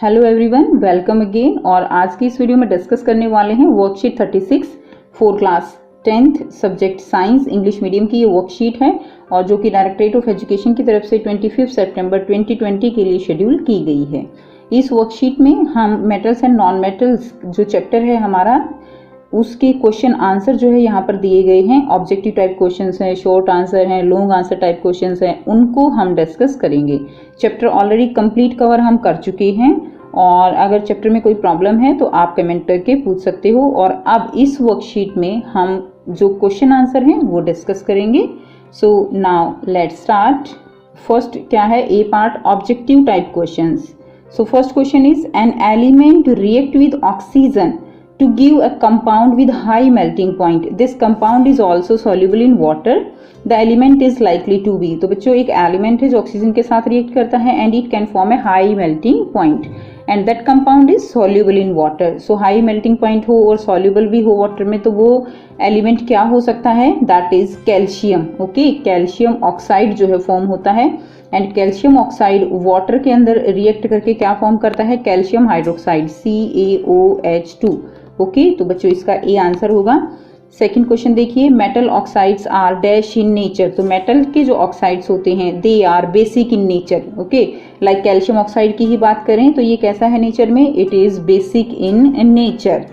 Hello everyone, welcome again. और आज की इस वीडियो में डिस्कस करने वाले हैं worksheet 36 4 class 10th subject science English medium की ये वर्कशीट है और जो कि डायरेक्टरेट ऑफ एजुकेशन की तरफ से 25 सितंबर 2020 के लिए शेड्यूल की गई है। इस वर्कशीट में हम मेटल्स एंड नॉन मेटल्स जो चैप्टर है हमारा, उसके क्वेश्चन आंसर जो है यहाँ पर दिए गए हैं। ऑब्जेक्टिव टाइप क्वेश्चंस हैं, शॉर्ट आंसर हैं, लॉन्ग आंसर टाइप क्वेश्चंस हैं, उनको हम डिस्कस करेंगे। चैप्टर ऑलरेडी कंप्लीट कवर हम कर चुके हैं और अगर चैप्टर में कोई प्रॉब्लम है तो आप कमेंट करके पूछ सकते हो। और अब इस वर्कशीट में हम जो क्वेश्चन आंसर हैं वो डिस्कस करेंगे। So now let's start. First क्या है, A part objective type questions. So first question is an element react with oxygen to give a compound with high melting point. This compound is also soluble in water. The element is likely to be, तो बच्चों एक element है जो oxygen के साथ react करता है and it can form a high melting point and that compound is soluble in water. So high melting point हो और soluble भी हो वाटर में तो वो एलिमेंट क्या हो सकता है, that is calcium. Okay, calcium oxide जो है फॉर्म होता है एंड कैल्शियम ऑक्साइड वाटर के अंदर रिएक्ट करके क्या फॉर्म करता है, कैल्शियम हाइड्रोक्साइड CaOH2। ओके, तो बच्चों इसका ए आंसर होगा। सेकंड क्वेश्चन देखिए, metal oxides are dash in nature. तो मेटल के जो ऑक्साइड्स होते हैं they are basic in nature. Okay, like calcium oxide की ही बात करें तो ये कैसा है नेचर में, it is basic in nature.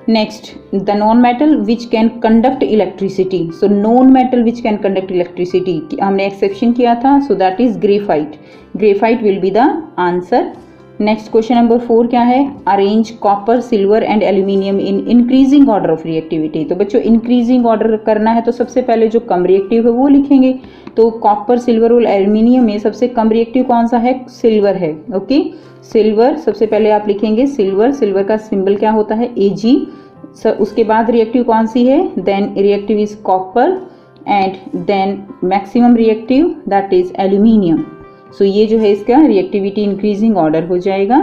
Next, the non metal which can conduct electricity. So non metal which can conduct electricity हमने एक्सेप्शन किया था, so that is graphite. Graphite will be the answer. Next question number 4 क्या है, arrange copper silver and aluminium in increasing order of reactivity. तो बच्चों increasing order करना है तो सबसे पहले जो कम रिएक्टिव है वो लिखेंगे। तो कॉपर सिल्वर और एल्यूमिनियम में सबसे कम रिएक्टिव कौन सा है, सिल्वर है। ओके, सिल्वर सबसे पहले आप लिखेंगे सिल्वर। सिल्वर का सिंबल क्या होता है, Ag। उसके बाद रिएक्टिव कौन सी है, then reactive is copper and then maximum reactive that is aluminium. So ये जो है इसका रिएक्टिविटी इंक्रीजिंग ऑर्डर हो जाएगा।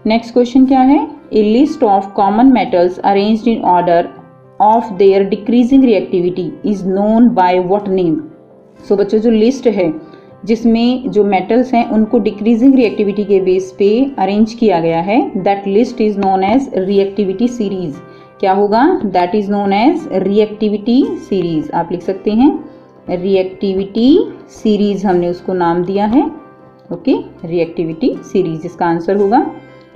नेक्स्ट क्वेश्चन क्या है, a list of common metals arranged in order of their decreasing reactivity is known by what name. So बच्चों जो लिस्ट है जिसमें जो मेटल्स हैं उनको डिक्रीजिंग रिएक्टिविटी के बेस पे अरेंज किया गया है, that list is known as reactivity series. क्या होगा, that is known as reactivity series. आप लिख सकते हैं रिएक्टिविटी सीरीज, हमने उसको नाम दिया है। ओके, रिएक्टिविटी सीरीज इसका आंसर होगा।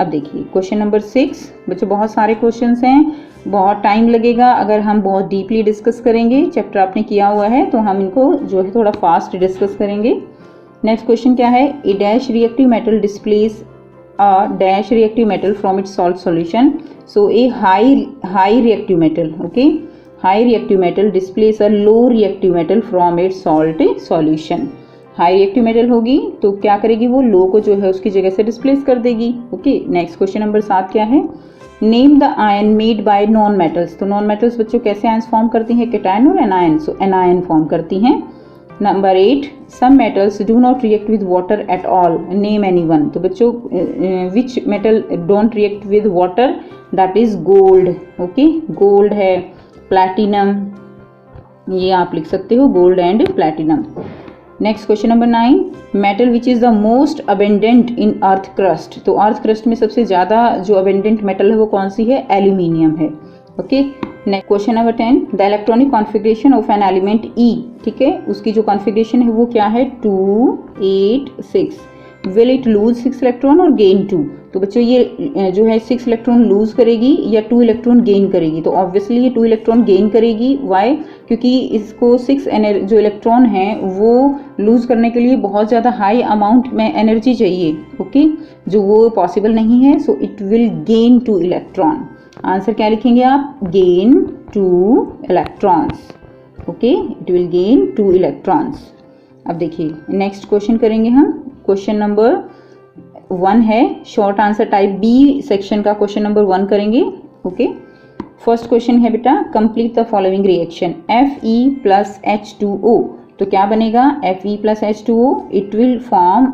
अब देखिए क्वेश्चन नंबर 6। बच्चों बहुत सारे क्वेश्चंस हैं, बहुत टाइम लगेगा अगर हम बहुत डीपली डिस्कस करेंगे। चैप्टर आपने किया हुआ है तो हम इनको जो है थोड़ा फास्ट डिस्कस करेंगे। नेक्स्ट क्वेश्चन क्या है, a dash reactive metal displace a dash reactive metal from its salt solution. So a high reactive metal, okay, high reactive metal displace a low reactive metal from its salt solution. High reactive metal होगी तो क्या करेगी, वो लो को जो है उसकी जगह से डिस्प्लेस कर देगी। ओके, नेक्स्ट क्वेश्चन नंबर 7 क्या है, name the ion made by non metals. तो नॉन मेटल्स बच्चों कैसे आयन्स फॉर्म करती हैं, कैटायन और एनायन। सो एनायन फॉर्म करती हैं। Number 8, some metals do not react with water at all, name any one. तो बच्चों which metal don't react with water, that is gold. Okay, gold है, प्लैटिनम, ये आप लिख सकते हो, gold and platinum. Next question number 9, metal which is the most abundant in earth crust. तो earth crust में सबसे ज्यादा जो अबेंडेंट मेटल है वो कौन सी है, एल्यूमिनियम है। Okay, next question number 10, the electronic configuration of an element E। ठीक है, उसकी जो कॉन्फ़िगरेशन है वो क्या है, 2 8 6। विल इट लूज 6 इलेक्ट्रॉन और गेन 2। तो बच्चों ये जो है 6 इलेक्ट्रॉन लूज करेगी या 2 इलेक्ट्रॉन गेन करेगी। तो ऑब्वियसली ये 2 इलेक्ट्रॉन गेन करेगी। वाई, क्योंकि इसको 6 जो इलेक्ट्रॉन हैं वो लूज करने के लिए बहुत ज़्यादा हाई अमाउंट में एनर्जी चाहिए। ओके, जो वो पॉसिबल नहीं है। So it will gain 2 electron. Answer क्या लिखेंगे आप, gain 2 electrons. Okay, it will gain 2 electrons. अब देखिए नेक्स्ट क्वेश्चन करेंगे हम। क्वेश्चन नंबर 1 है short answer type B section का, क्वेश्चन नंबर 1 करेंगे। ओके, फर्स्ट क्वेश्चन है बेटा, complete the following reaction Fe plus H2O। तो क्या बनेगा, Fe plus H2O, it will form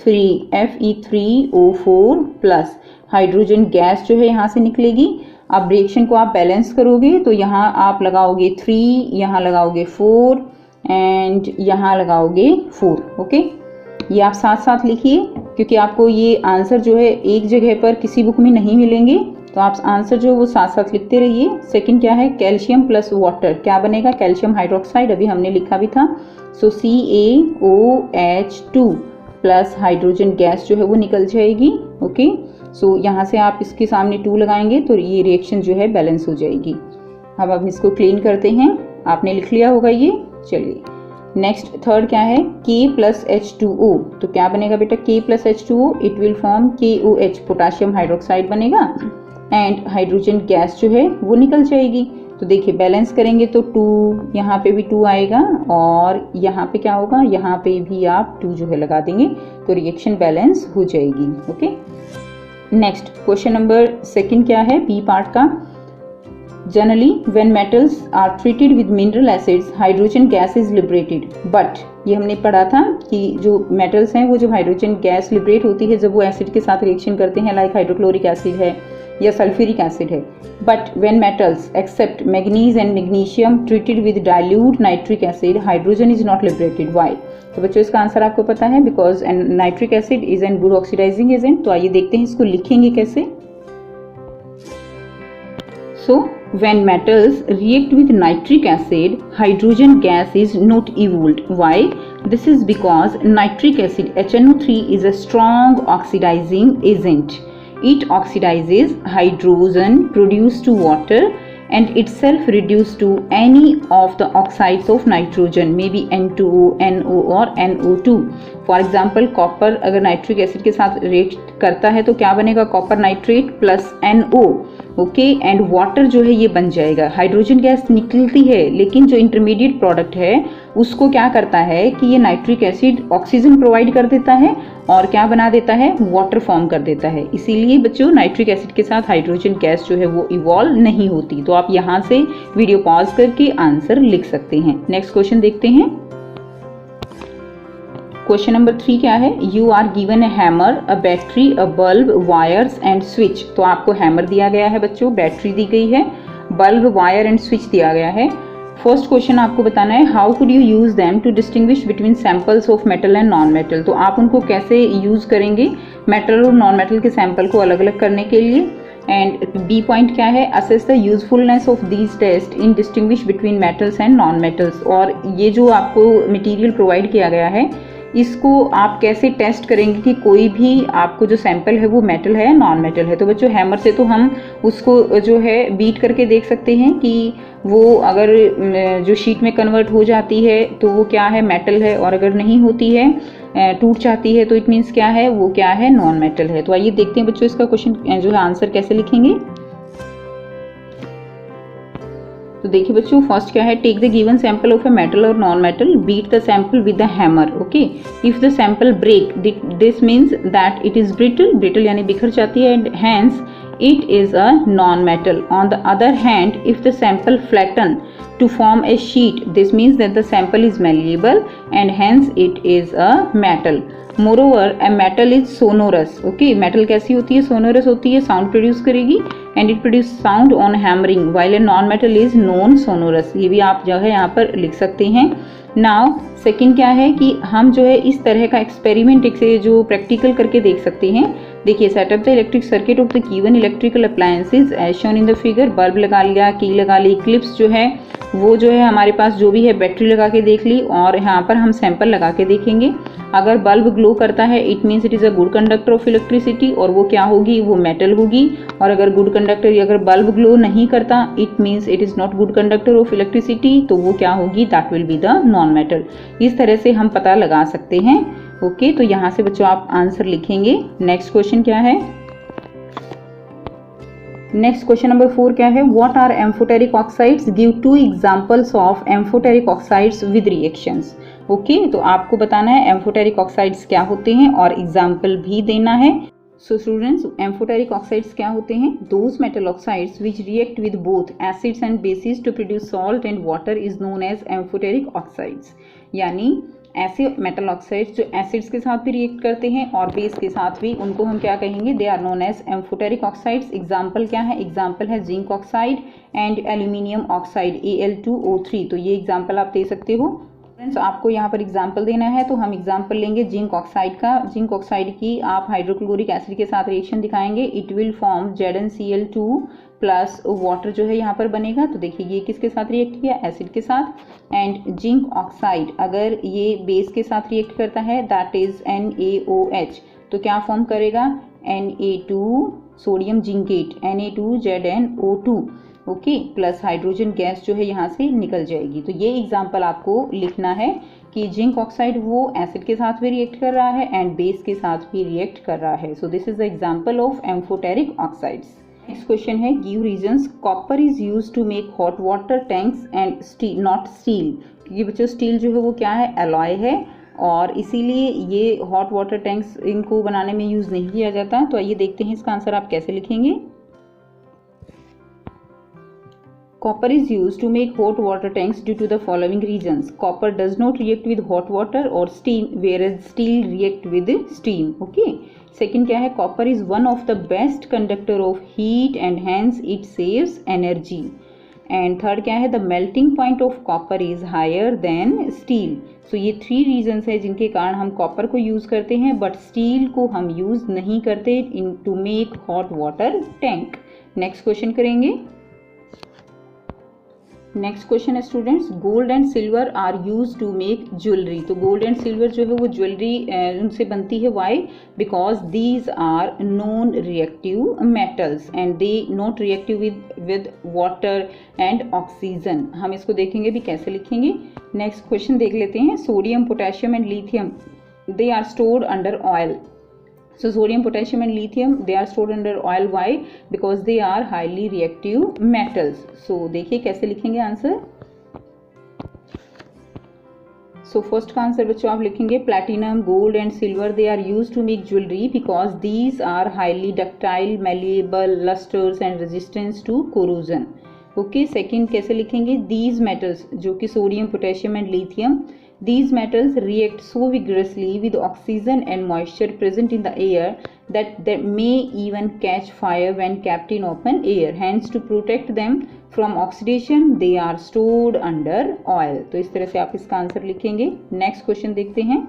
Fe3O4 plus hydrogen gas जो है यहाँ से निकलेगी। अब रिएक्शन को आप बैलेंस करोगे तो यहाँ आप लगाओगे 3, यहाँ लगाओगे 4 एंड यहाँ लगाओगे 4। ओके, ये आप साथ साथ लिखिए। क्योंकि आपको ये आंसर जो है एक जगह पर किसी बुक में नहीं मिलेंगे, तो आप आंसर जो है वो साथ साथ लिखते रहिए। सेकंड क्या है, कैल्शियम प्लस वाटर, क्या बनेगा, कैल्शियम हाइड्रोक्साइड, अभी हमने लिखा भी था। सो CaOH2 प्लस हाइड्रोजन गैस जो है वो निकल जाएगी। ओके, सो यहाँ से आप इसके सामने 2 लगाएंगे तो ये रिएक्शन जो है बैलेंस हो जाएगी। अब हम इसको क्लीन करते हैं, आपने लिख लिया होगा ये। चलिए नेक्स्ट थर्ड क्या है, K प्लस H2O, तो क्या बनेगा बेटा, K plus H2O, it will form KOH, potassium hydroxide बनेगा एंड हाइड्रोजन गैस जो है वो निकल जाएगी। तो देखिए बैलेंस करेंगे तो 2, यहाँ पे भी 2 आएगा और यहाँ पे क्या होगा, यहाँ पे भी आप 2 जो है लगा देंगे तो रिएक्शन बैलेंस हो जाएगी। Okay, next question number second क्या है, बी पार्ट का। Generally, when metals are treated with mineral acids, hydrogen gas is liberated. But ये हमने पढ़ा था कि जो metals हैं वो जब हाइड्रोजन गैस लिबरेट होती है जब वो एसिड के साथ रिएक्शन करते हैं, लाइक हाइड्रोक्लोरिक एसिड है या सल्फ्यूरिक एसिड है। But when metals except manganese and magnesium treated with dilute nitric acid, hydrogen is not liberated. Why? तो बच्चों इसका आंसर आपको पता है, because nitric acid is an good oxidizing agent. तो आइए देखते हैं इसको लिखेंगे कैसे। So when metals react with nitric acid, hydrogen gas is not evolved. Why? This is because nitric acid HNO3 is a strong oxidizing agent. It oxidizes hydrogen produced to water and itself reduced to any of the oxides of nitrogen, maybe N2O, NO or NO2. For example, copper अगर nitric acid के साथ react करता है तो क्या बनेगा, copper nitrate plus NO। Okay, and water जो है ये बन जाएगा। हाइड्रोजन गैस निकलती है लेकिन जो इंटरमीडिएट प्रोडक्ट है उसको क्या करता है कि ये नाइट्रिक एसिड ऑक्सीजन प्रोवाइड कर देता है और क्या बना देता है, वाटर फॉर्म कर देता है। इसीलिए बच्चों नाइट्रिक एसिड के साथ हाइड्रोजन गैस जो है वो इवॉल्व नहीं होती। तो आप यहाँ से वीडियो पॉज करके आंसर लिख सकते हैं। नेक्स्ट क्वेश्चन देखते हैं। क्वेश्चन नंबर 3 क्या है, you are given a hammer, a battery, a bulb, wires and switch. तो आपको हैमर दिया गया है बच्चों, बैटरी दी गई है, बल्ब, वायर एंड स्विच दिया गया है। फर्स्ट क्वेश्चन आपको बताना है, how could you use them to distinguish between samples of metal and non metal. तो आप उनको कैसे यूज करेंगे मेटल और नॉन मेटल के सैंपल को अलग अलग करने के लिए। एंड बी पॉइंट क्या है, assess the usefulness of these test in distinguish between metals and non metals. और ये जो आपको मटेरियल प्रोवाइड किया गया है इसको आप कैसे टेस्ट करेंगे कि कोई भी आपको जो सैंपल है वो मेटल है या नॉन मेटल है। तो बच्चों हैमर से तो हम उसको जो है बीट करके देख सकते हैं कि वो अगर जो शीट में कन्वर्ट हो जाती है तो वो क्या है, मेटल है, और अगर नहीं होती है, टूट जाती है, तो इट मीन्स क्या है, वो क्या है, नॉन मेटल है। तो आइए देखते हैं बच्चों इसका क्वेश्चन जो है आंसर कैसे लिखेंगे। तो देखिए बच्चों फर्स्ट क्या है, take the given sample of a metal और non metal, beat the sample with the hammer. Okay, if the sample break this means that it is brittle, brittle यानी बिखर जाती है, and hence it is a non-metal. On the other hand, if the sample flatten to form a sheet, this means that the sample is malleable and hence it is a metal. Moreover, a metal is sonorous. Okay, metal कैसी होती है, sonorous होती है, sound produce करेगी and it produce sound on hammering, while a non-metal is non-sonorous. ये भी आप जो है यहाँ पर लिख सकते हैं। नाउ सेकंड क्या है कि हम जो है इस तरह का एक्सपेरिमेंट से जो प्रैक्टिकल करके देख सकते हैं। देखिए, setup the electric circuit of the given electrical appliances as shown in the figure. Bulb लगा लिया, की लगा ली, क्लिप्स जो है वो जो है हमारे पास जो भी है बैटरी लगा के देख ली, और यहाँ पर हम सैंपल लगा के देखेंगे। अगर बल्ब ग्लो करता है it means it is a good conductor of electricity, और वो क्या होगी, वो मेटल होगी। और अगर गुड कंडक्टर, अगर बल्ब ग्लो नहीं करता it means it is not good conductor of electricity, तो वो क्या होगी, that will be the non metal. इस तरह से हम पता लगा सकते हैं। ओके, तो यहाँ से बच्चों आप आंसर लिखेंगे। नेक्स्ट क्वेश्चन क्या है, नेक्स्ट क्वेश्चन नंबर 4 क्या है, what are amphoteric oxides, give 2 examples of amphoteric oxides with reactions. Okay, तो आपको बताना है एम्फोटेरिक ऑक्साइड्स क्या होते हैं और एग्जाम्पल भी देना है। सो स्टूडेंट्स, एम्फोटेरिक ऑक्साइड्स क्या होते हैं, those metal oxides which react with both acids and bases to produce salt and water is known as amphoteric oxides. यानी ऐसे मेटल ऑक्साइड्स जो एसिड्स के साथ भी रिएक्ट करते हैं और बेस के साथ भी, उनको हम क्या कहेंगे, they are known as amphoteric oxides. Example क्या है, एग्जाम्पल है zinc oxide and aluminium oxide Al2O3। तो ये एग्जाम्पल आप दे सकते हो। फ्रेंड्स आपको यहाँ पर एग्जाम्पल देना है, तो हम एग्जाम्पल लेंगे जिंक ऑक्साइड का। जिंक ऑक्साइड की आप हाइड्रोक्लोरिक एसिड के साथ रिएक्शन दिखाएंगे, it will form ZnCl2 plus water जो है यहाँ पर बनेगा। तो देखिए ये किसके साथ रिएक्ट किया, एसिड के साथ। एंड जिंक ऑक्साइड अगर ये बेस के साथ रिएक्ट करता है दैट इज NaOH, तो क्या फॉर्म करेगा, Na2 sodium zincate, Na2ZnO2 okay, plus hydrogen gas जो है यहाँ से निकल जाएगी। तो ये एग्जाम्पल आपको लिखना है कि जिंक ऑक्साइड वो एसिड के साथ भी रिएक्ट कर रहा है एंड बेस के साथ भी रिएक्ट कर रहा है। So this is the example of amphoteric oxides. Next question है, give reasons. Copper is used to make hot water tanks and steel not steel, क्योंकि बच्चों स्टील जो है वो क्या है, एलॉय है, और इसीलिए ये हॉट वाटर टैंक्स इनको बनाने में यूज नहीं किया जाता। तो आइए देखते हैं इसका आंसर आप कैसे लिखेंगे। Copper is used to make hot water tanks due to the following reasons. Copper does not react with hot water or steam, whereas steel react with steam. Okay. Second क्या है, copper is one of the best conductor of heat and hence it saves energy. And third क्या है, the melting point of copper is higher than steel. So ये 3 reasons है जिनके कारण हम copper को use करते हैं but steel को हम use नहीं करते to make hot water tank. Next question करेंगे। नेक्स्ट क्वेश्चन है students, gold and silver are use to make jewellery. तो गोल्ड एंड सिल्वर जो है वो ज्वेलरी उनसे बनती है, why, because these are non reactive metals and they not reactive with water and oxygen. हम इसको देखेंगे भी कैसे लिखेंगे। नेक्स्ट क्वेश्चन देख लेते हैं, sodium potassium and lithium they are stored under oil. So sodium, potassium and lithium they are stored under oil. Why? Because they are highly reactive metals. So देखिए कैसे लिखेंगे आंसर। So फर्स्ट का answer बच्चों आप लिखेंगे, platinum, gold and silver they are use to make jewellery because these are highly ductile, malleable, lusters and resistance to corrosion. Okay, second कैसे लिखेंगे, these metals जो कि sodium, potassium and lithium, these metals react so vigorously with oxygen and moisture present in the air that they may even catch fire when kept in open air. Hence, to protect them from oxidation, they are stored under oil. तो इस तरह से आप इसका answer लिखेंगे। Next question देखते हैं।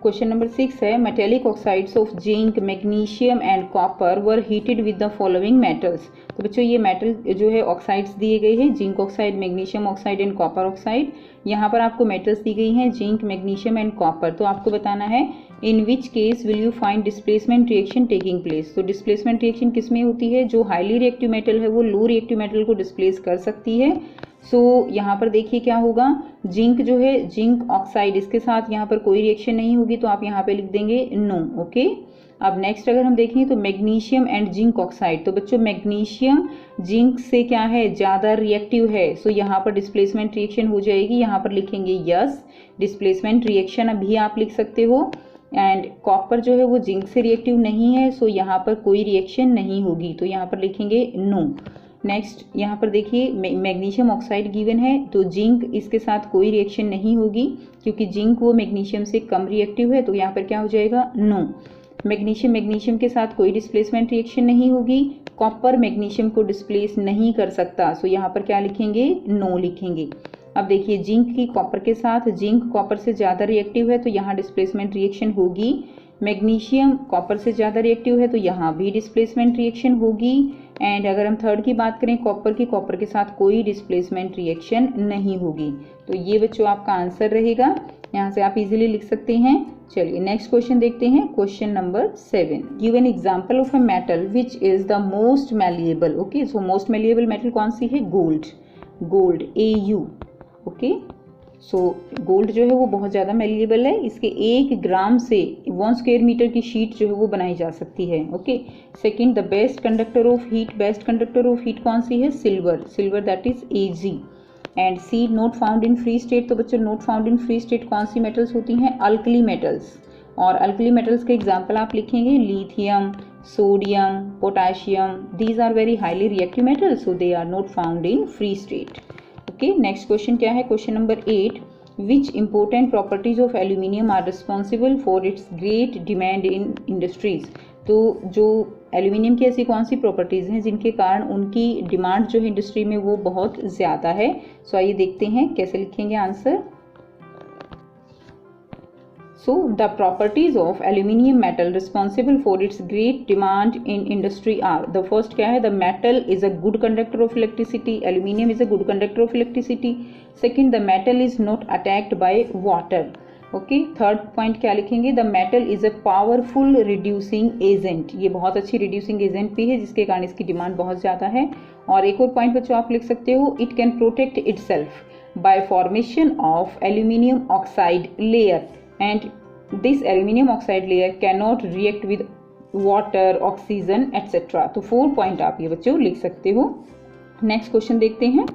Question number 6 है, metallic oxides of zinc, magnesium and copper were heated with the following metals. तो बच्चों ये मेटल जो है ऑक्साइड्स दिए गए हैं, zinc oxide, magnesium oxide and copper oxide. यहाँ पर आपको मेटल्स दी गई हैं जिंक, मैग्नीशियम एंड कॉपर। तो आपको बताना है in which case will you find displacement reaction taking place. तो डिस्प्लेसमेंट रिएक्शन किस में होती है, जो हाईली रिएक्टिव मेटल है वो लो रिएक्टिव मेटल को डिस्प्लेस कर सकती है। सो यहाँ पर देखिए क्या होगा, जिंक जो है, जिंक ऑक्साइड, इसके साथ यहाँ पर कोई रिएक्शन नहीं होगी, तो आप यहाँ पे लिख देंगे नो। ओके, अब नेक्स्ट अगर हम देखें तो मैग्नीशियम एंड जिंक ऑक्साइड। तो बच्चों मैग्नीशियम जिंक से क्या है, ज़्यादा रिएक्टिव है, सो यहाँ पर डिस्प्लेसमेंट रिएक्शन हो जाएगी। यहाँ पर लिखेंगे यस, डिस्प्लेसमेंट रिएक्शन अभी आप लिख सकते हो। एंड कॉपर जो है वो जिंक से रिएक्टिव नहीं है, सो यहाँ पर कोई रिएक्शन नहीं होगी, तो यहाँ पर लिखेंगे नो। नेक्स्ट यहाँ पर देखिए मैग्नीशियम ऑक्साइड गिवन है, तो जिंक इसके साथ कोई रिएक्शन नहीं होगी क्योंकि जिंक वो मैग्नीशियम से कम रिएक्टिव है, तो यहाँ पर क्या हो जाएगा, नो। मैग्नीशियम के साथ कोई डिस्प्लेसमेंट रिएक्शन नहीं होगी, कॉपर मैग्नीशियम को डिस्प्लेस नहीं कर सकता, सो यहाँ पर क्या लिखेंगे, नो लिखेंगे। अब देखिए जिंक की कॉपर के साथ, जिंक कॉपर से ज़्यादा रिएक्टिव है तो यहाँ डिस्प्लेसमेंट रिएक्शन होगी। मैग्नीशियम कॉपर से ज़्यादा रिएक्टिव है तो यहाँ भी डिस्प्लेसमेंट रिएक्शन होगी। एंड अगर हम थर्ड की बात करें कॉपर की, कॉपर के साथ कोई डिस्प्लेसमेंट रिएक्शन नहीं होगी। तो ये बच्चों आपका आंसर रहेगा, यहाँ से आप इजीली लिख सकते हैं। चलिए नेक्स्ट क्वेश्चन देखते हैं, question number 7। Give an example of a metal which is the most malleable. Okay, so most malleable metal कौन सी है, gold, gold AU। Okay, so gold जो है वो बहुत ज़्यादा मैलिएबल है, इसके 1 ग्राम से 1 स्क्वायर मीटर की शीट जो है वो बनाई जा सकती है। Okay, second the best conductor of heat, best conductor of heat कौन सी है, silver, silver that is Ag। And C not found in free state. तो बच्चों not found in free state कौन सी मेटल्स होती हैं, अल्कली मेटल्स। और अल्कली मेटल्स के एग्जाम्पल आप लिखेंगे lithium, sodium, potassium, these are very highly reactive metals, so they are not found in free state. Okay, next question क्या है, question number 8। Which important properties of aluminium are responsible for its great demand in industries. तो जो aluminium की ऐसी कौन सी properties हैं जिनके कारण उनकी डिमांड जो है इंडस्ट्री में वो बहुत ज़्यादा है। सो आइए देखते हैं कैसे लिखेंगे answer. So the properties of aluminium metal responsible for its great demand in industry are, the first क्या है, the metal is a good conductor of electricity, aluminium is a good conductor of electricity. Second, the metal is not attacked by water. Okay, third point क्या लिखेंगे, the metal is a powerful reducing agent, ये बहुत अच्छी reducing agent भी है जिसके कारण इसकी डिमांड बहुत ज़्यादा है। और एक और पॉइंट बच्चों आप लिख सकते हो, it can protect itself bye formation of aluminium oxide layer and this aluminium oxide layer can not react with water, oxygen etcetera. तो 4 पॉइंट आप ये बच्चों लिख सकते हो। नेक्स्ट क्वेश्चन देखते हैं।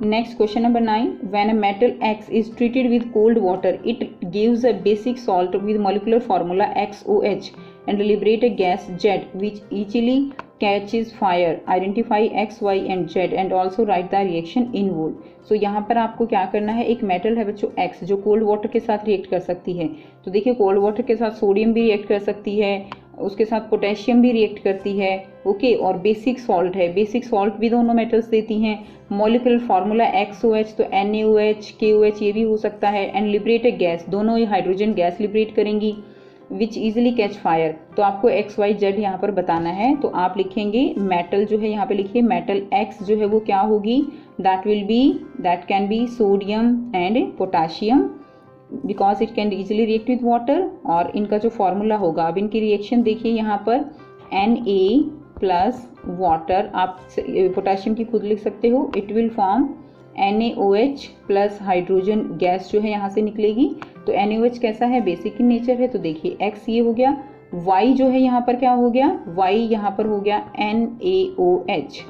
Next question number 9. When a metal X is treated with cold water, it gives a basic salt with molecular formula XOH and liberate a gas Z which easily catches fire. Identify X, Y and Z and also write the reaction in bold. So यहाँ पर आपको क्या करना है, एक metal है बच्चों X जो कोल्ड वाटर के साथ रिएक्ट कर सकती है। तो देखिए कोल्ड वाटर के साथ सोडियम भी रिएक्ट कर सकती है, उसके साथ पोटेशियम भी रिएक्ट करती है। ओके, और बेसिक सॉल्ट है, बेसिक सॉल्ट भी दोनों मेटल्स देती हैं। मॉलिक्यूलर फार्मूला XOH, तो NaOH, KOH ये भी हो सकता है। एंड लिबरेटेड गैस, दोनों ये हाइड्रोजन गैस लिबरेट करेंगी, विच इजिली कैच फायर। तो आपको XYZ यहाँ पर बताना है, तो आप लिखेंगे मेटल जो है यहाँ पे लिखिए, मेटल X जो है वो क्या होगी, that can be sodium and potassium because it can easily react with water. और इनका जो फॉर्मूला होगा, अब इनकी रिएक्शन देखिए यहाँ पर Na प्लस वाटर, आप पोटाशियम की खुद लिख सकते हो, it will form NaOH plus hydrogen gas जो है यहाँ से निकलेगी। तो NaOH कैसा है, बेसिक इन नेचर है। तो देखिए X ये हो गया, Y जो है यहाँ पर क्या हो गया, Y यहाँ पर हो गया NaOH।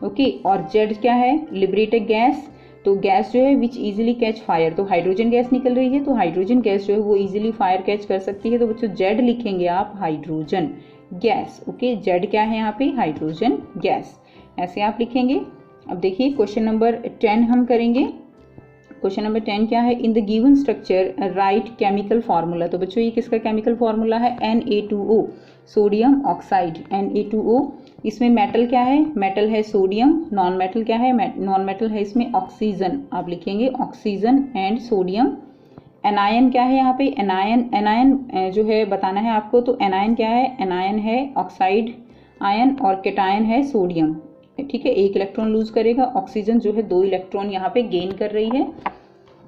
ओके, और Z क्या है, लिबरेटेड गैस, तो गैस जो है विच इजीली कैच फायर, तो हाइड्रोजन गैस निकल रही है, तो हाइड्रोजन गैस जो है वो इजीली फायर कैच कर सकती है। तो बच्चों Z लिखेंगे आप, हाइड्रोजन गैस। ओके, Z क्या है यहाँ पे, हाइड्रोजन गैस, ऐसे आप लिखेंगे। अब देखिए क्वेश्चन नंबर 10 हम करेंगे। क्वेश्चन नंबर 10 क्या है, in the given structure right chemical formula. तो बच्चों ये किसका केमिकल फार्मूला है, Na2O, सोडियम ऑक्साइड, Na2O। इसमें मेटल क्या है, मेटल है सोडियम, नॉन मेटल क्या है, नॉन मेटल है इसमें ऑक्सीजन, आप लिखेंगे ऑक्सीजन एंड सोडियम। एनायन क्या है यहाँ पे, एनायन जो है बताना है आपको, तो एनायन क्या है, एनायन है ऑक्साइड आयन और केटायन है सोडियम। ठीक है, 1 इलेक्ट्रॉन लूज करेगा, ऑक्सीजन जो है 2 इलेक्ट्रॉन यहाँ पे गेन कर रही है।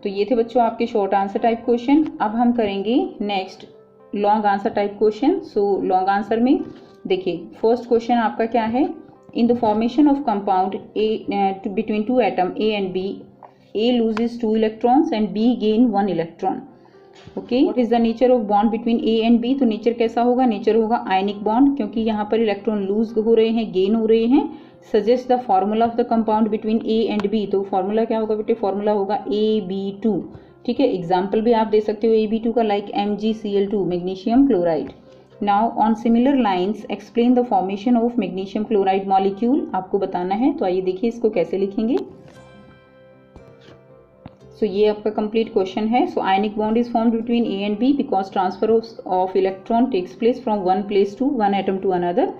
तो ये थे बच्चों आपके शॉर्ट आंसर टाइप क्वेश्चन। अब हम करेंगे next long answer type question. So long answer में देखिए फर्स्ट क्वेश्चन आपका क्या है, in the formation of compound A between 2 atom A and B, A loses 2 electrons and B gain 1 electron. Okay, what is the nature of bond between A and B, तो nature कैसा होगा, nature होगा ionic bond, क्योंकि यहाँ पर electron lose हो रहे हैं, गेन हो रहे हैं। Suggest the formula of the compound between A and B, तो फॉर्मूला क्या होगा बेटे, फॉर्मूला होगा AB2। ठीक है, एग्जाम्पल भी आप दे सकते हो AB2 का, like MgCl2, magnesium chloride. Now on similar lines explain the formation of magnesium chloride molecule, आपको बताना है। तो आइए देखिए इसको कैसे लिखेंगे। सो ये आपका कंप्लीट क्वेश्चन है। So ionic bond is formed between A and B because transfer of electron takes place from one place to one atom to another.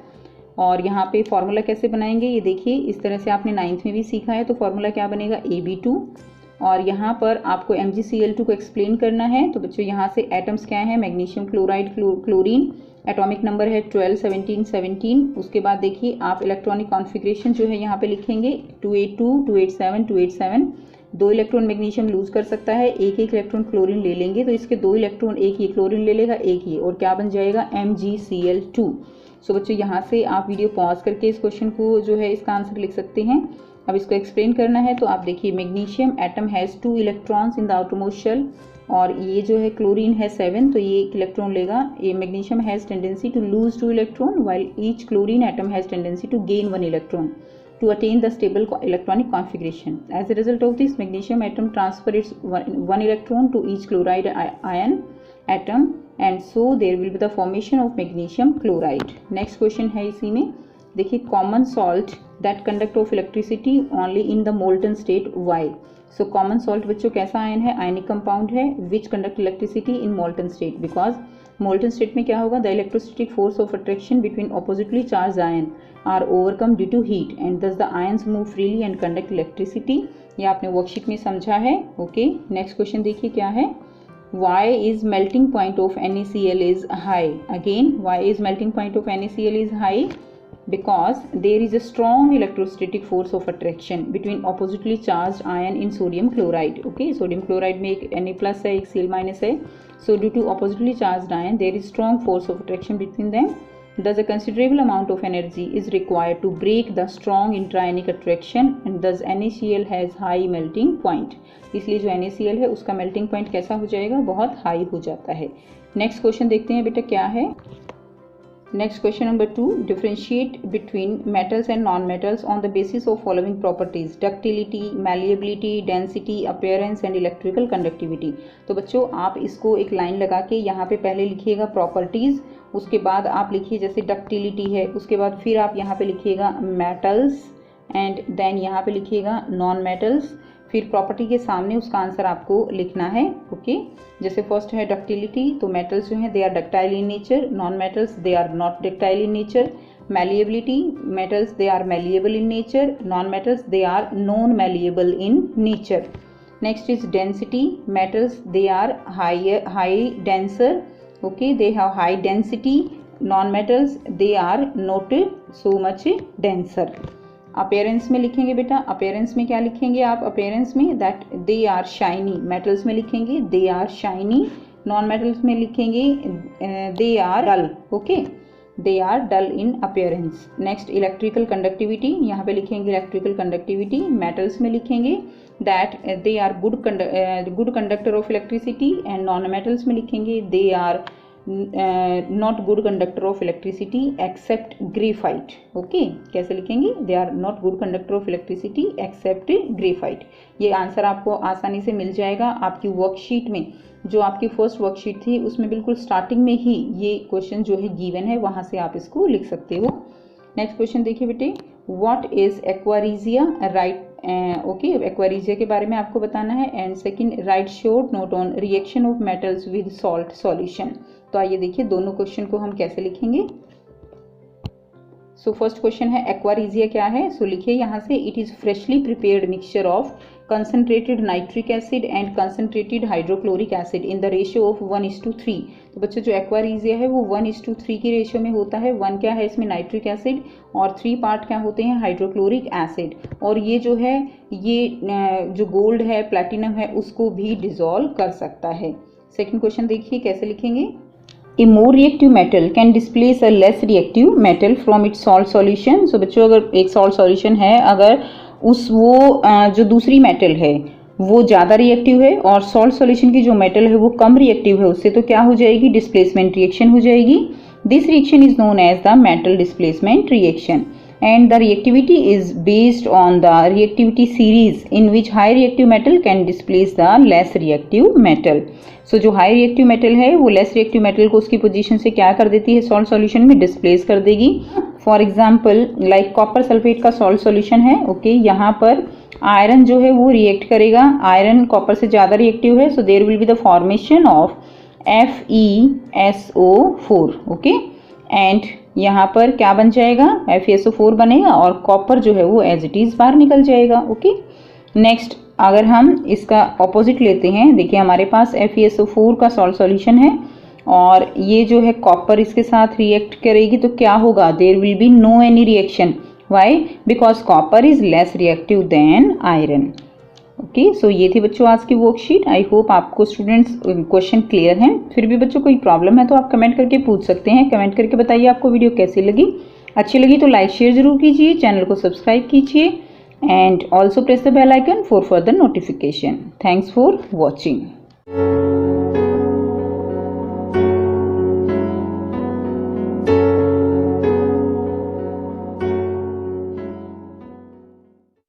और यहाँ पे फॉर्मूला कैसे बनाएंगे, ये देखिए इस तरह से आपने 9th में भी सीखा है। तो फॉर्मूला क्या बनेगा, AB2, और यहाँ पर आपको MgCl2 को एक्सप्लेन करना है। तो बच्चों यहाँ से एटम्स क्या है, magnesium chloride, chlorine, atomic number है 12, 17, 17। उसके बाद देखिए आप इलेक्ट्रॉनिक कॉन्फ़िगरेशन जो है यहाँ पे लिखेंगे 282, 287, 287। 2 इलेक्ट्रॉन मैग्नीशियम लूज कर सकता है, एक इलेक्ट्रॉन क्लोरीन ले लेंगे, तो इसके 2 इलेक्ट्रॉन, एक ये क्लोरीन ले लेगा, एक ये, और क्या बन जाएगा, MgCl2। सो बच्चों यहाँ से आप वीडियो पॉज करके इस क्वेश्चन को जो है इसका आंसर लिख सकते हैं। अब इसको एक्सप्लेन करना है, तो आप देखिए magnesium atom has 2 electrons in the outermost shell, और ये जो है क्लोरीन है 7, तो ये 1 इलेक्ट्रॉन लेगा। ये magnesium has tendency to lose 2 electron while each chlorine atom has tendency to gain 1 electron to attain the stable electronic configuration. As a result of this, magnesium atom transfer its one electron to each chloride ion atom, and so there will be the formation of magnesium chloride. Next question है इसी में, देखिए common salt that conduct of electricity only in the molten state, why. So common salt बच्चों कैसा ion है, ionic compound है which conduct electricity in molten state, because molten state में क्या होगा, the electrostatic force of attraction between oppositely charge ion are overcome due to heat and thus the ions move freely and conduct electricity. ये आपने worksheet में समझा है। Okay, next question देखिए क्या है, why is melting point of NaCl is high? Again, why is melting point of NaCl is high? Because there is a strong electrostatic force of attraction between oppositely charged ion in sodium chloride. Okay, sodium chloride में एक Na plus है, एक Cl minus है. So due to oppositely charged ion, there is strong force of attraction between them. Thus a considerable amount of energy is required to break the strong intrionic attraction and thus NaCl has high melting point. इसलिए जो NaCl है उसका melting point कैसा हो जाएगा, बहुत high हो जाता है। नेक्स्ट क्वेश्चन देखते हैं बेटा क्या है। Next question number 2, differentiate between metals and non metals on the basis of following properties, ductility, malleability, density, appearance and electrical conductivity. तो बच्चों आप इसको एक लाइन लगा के यहाँ पे पहले लिखिएगा प्रॉपर्टीज, उसके बाद आप लिखिए जैसे डक्टिलिटी है, उसके बाद फिर आप यहाँ पे लिखिएगा मेटल्स एंड देन यहाँ पे लिखिएगा नॉन मेटल्स, फिर प्रॉपर्टी के सामने उसका आंसर आपको लिखना है। ओके, जैसे फर्स्ट है डक्टिलिटी, तो मेटल्स जो हैं they are ductile in nature, non metals they are not ductile in nature. Malleability, metals they are malleable in nature, non metals they are non malleable in nature. Next is density, metals they are high denser, okay, they have high density, non-metals they are not so much denser। Appearance में लिखेंगे बेटा, appearance में क्या लिखेंगे आप, appearance में that they are shiny, metals में लिखेंगे they are shiny, non metals में लिखेंगे they are dull. Okay, they are dull in appearance. Next electrical conductivity, यहाँ पे लिखेंगे इलेक्ट्रिकल कंडक्टिविटी, मेटल्स में लिखेंगे that they are good conductor of electricity and non metals में लिखेंगे they are not good conductor of electricity except graphite. Okay, कैसे लिखेंगे, they are not good conductor of electricity except graphite. ये answer आपको आसानी से मिल जाएगा आपकी वर्कशीट में, जो आपकी फर्स्ट वर्कशीट थी उसमें बिल्कुल स्टार्टिंग में ही ये क्वेश्चन जो है गिवन है, वहाँ से आप इसको लिख सकते हो। नेक्स्ट क्वेश्चन देखिए बेटे, what is aqua regia, right. Okay, aqua regia के बारे में आपको बताना है। And second, right short note on reaction of metals with salt solution. तो आइए देखिए दोनों क्वेश्चन को हम कैसे लिखेंगे। सो फर्स्ट क्वेश्चन है एक्वारिजिया क्या है, सो लिखिए यहाँ से, it is freshly prepared mixture of concentrated nitric acid and concentrated hydrochloric acid in the ratio of 1:3। तो बच्चों जो एक्वारिजिया है वो 1:3 के रेशियो में होता है। 1 क्या है इसमें नाइट्रिक एसिड और 3 पार्ट क्या होते हैं हाइड्रोक्लोरिक एसिड। और ये जो है ये जो गोल्ड है, प्लैटिनम है, उसको भी डिसॉल्व कर सकता है। सेकंड क्वेश्चन देखिए कैसे लिखेंगे, A more reactive metal can displace a less reactive metal from its salt solution। So बच्चों अगर एक salt solution है, अगर वो जो दूसरी मेटल है वो ज़्यादा रिएक्टिव है और सॉल्ट सॉल्यूशन की जो मेटल है वो कम रिएक्टिव है उससे, तो क्या हो जाएगी, डिस्प्लेसमेंट रिएक्शन हो जाएगी। This reaction is known as the metal displacement reaction and the reactivity is based on the reactivity series in which high reactive metal can displace the less reactive metal। So जो high reactive metal है वो less reactive metal को उसकी position से क्या कर देती है, salt solution में displace कर देगी। For example like copper sulfate का salt solution है। ओके, यहाँ पर आयरन जो है वो रिएक्ट करेगा, आयरन कॉपर से ज़्यादा रिएक्टिव है, so there will be the formation of FeSO4। Okay, and यहाँ पर क्या बन जाएगा, FeSO4 बनेगा और कॉपर जो है वो एज इट इज बाहर निकल जाएगा। ओके, नेक्स्ट अगर हम इसका ऑपोजिट लेते हैं, देखिए हमारे पास FeSO4 का सॉल्ट सॉल्यूशन है और ये जो है कॉपर इसके साथ रिएक्ट करेगी, तो क्या होगा, there will be no any reaction. Why, because copper is less reactive than iron. Okay, so ये थी बच्चों आज की वर्कशीट। आई होप आपको स्टूडेंट्स क्वेश्चन क्लियर हैं। फिर भी बच्चों कोई प्रॉब्लम है तो आप कमेंट करके पूछ सकते हैं। कमेंट करके बताइए आपको वीडियो कैसी लगी। अच्छी लगी तो लाइक शेयर जरूर कीजिए, चैनल को सब्सक्राइब कीजिए and also press the bell icon for further notification. Thanks for watching.